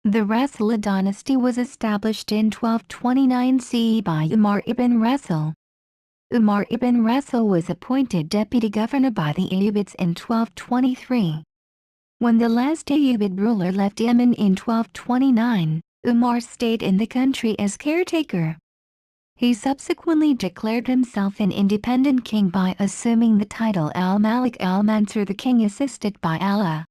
The Rasulid dynasty was established in 1229 CE by Umar ibn Rasul. Umar ibn Rasul was appointed deputy governor by the Ayyubids in 1223. When the last Ayyubid ruler left Yemen in 1229, Umar stayed in the country as caretaker. He subsequently declared himself an independent king by assuming the title al-Malik al-Mansur, the king assisted by Allah.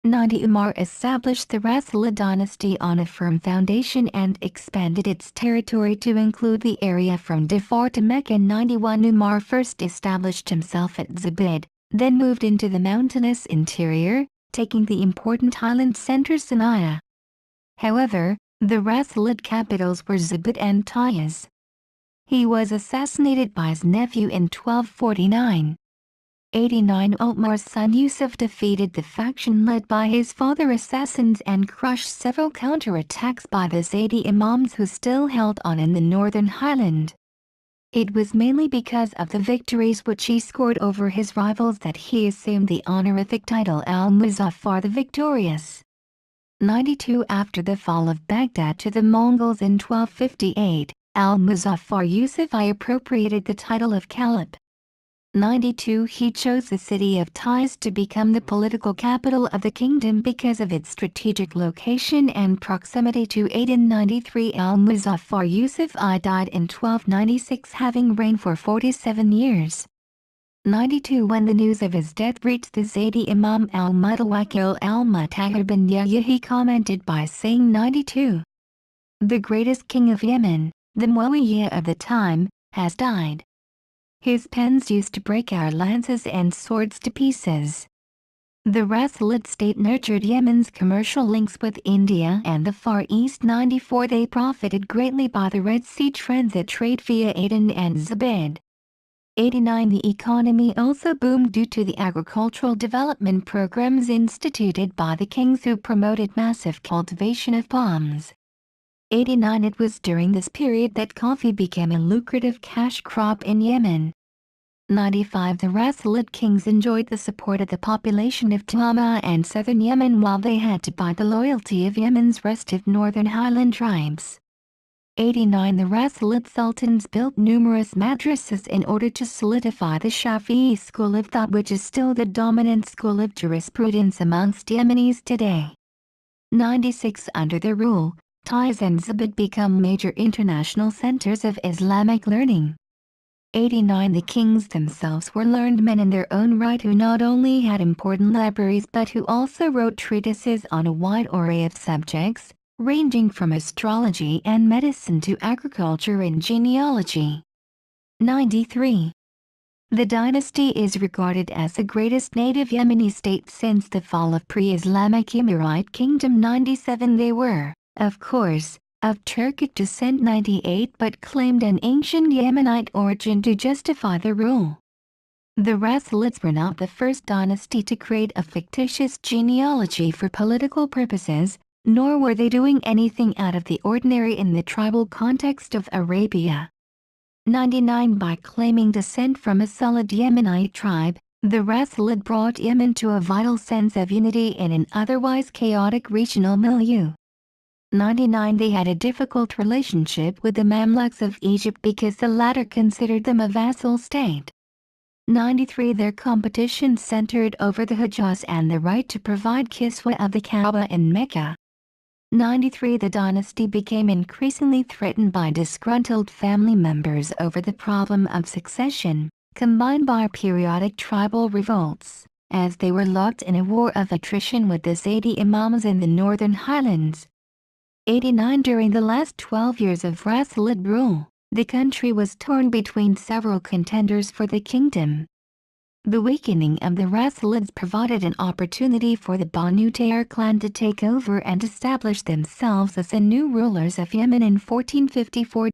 90 Umar established the Rasulid dynasty on a firm foundation and expanded its territory to include the area from Dhofar to Mecca. 91 Umar first established himself at Zabid, then moved into the mountainous interior, taking the important highland center Sana'a. However, the Rasulid capitals were Zabid and Taiz. He was assassinated by his nephew in 1249. 89 Umar's son Yusuf defeated the faction led by his father assassins and crushed several counterattacks by the Zaydi Imams who still held on in the northern highland. It was mainly because of the victories which he scored over his rivals that he assumed the honorific title al-Muzaffar, the victorious. 92 After the fall of Baghdad to the Mongols in 1258, al-Muzaffar Yusuf I appropriated the title of Caliph. 92 He chose the city of Taiz to become the political capital of the kingdom because of its strategic location and proximity to Aden. 93 Al-Muzaffar Yusuf I died in 1296, having reigned for 47 years. 92 When the news of his death reached the Zaydi Imam al-Mutawakil al-Mutahhir bin Yahya, he commented by saying, 92. The greatest king of Yemen, the Muawiyah of the time, has died. His pens used to break our lances and swords to pieces. The Rasulid state nurtured Yemen's commercial links with India and the Far East. 94 They profited greatly by the Red Sea transit trade via Aden and Zabid. 89 The economy also boomed due to the agricultural development programs instituted by the kings who promoted massive cultivation of palms. 89 It was during this period that coffee became a lucrative cash crop in Yemen. 95 The Rasulid kings enjoyed the support of the population of Tama and southern Yemen while they had to buy the loyalty of Yemen's restive northern highland tribes. 89 The Rasulid sultans built numerous madrasas in order to solidify the Shafi'i school of thought, which is still the dominant school of jurisprudence amongst Yemenis today. 96 Under their rule, Taiz and Zabid become major international centers of Islamic learning. 89 The kings themselves were learned men in their own right who not only had important libraries but who also wrote treatises on a wide array of subjects, ranging from astrology and medicine to agriculture and genealogy. 93. The dynasty is regarded as the greatest native Yemeni state since the fall of pre-Islamic Emirate kingdom. 97 They were, of course, of Turkic descent. 98 But claimed an ancient Yemenite origin to justify the rule. The Rasulids were not the first dynasty to create a fictitious genealogy for political purposes, nor were they doing anything out of the ordinary in the tribal context of Arabia. 99 By claiming descent from a solid Yemenite tribe, the Rasulid brought Yemen to a vital sense of unity in an otherwise chaotic regional milieu. 99 They had a difficult relationship with the Mamluks of Egypt because the latter considered them a vassal state. 93 Their competition centered over the Hijaz and the right to provide kiswa of the Kaaba in Mecca. 93 The dynasty became increasingly threatened by disgruntled family members over the problem of succession, combined by periodic tribal revolts, as they were locked in a war of attrition with the Zaydi Imams in the northern highlands. 89 During the last 12 years of Rasulid rule, the country was torn between several contenders for the kingdom. The weakening of the Rasulids provided an opportunity for the Banu Tayyar clan to take over and establish themselves as the new rulers of Yemen in 1454.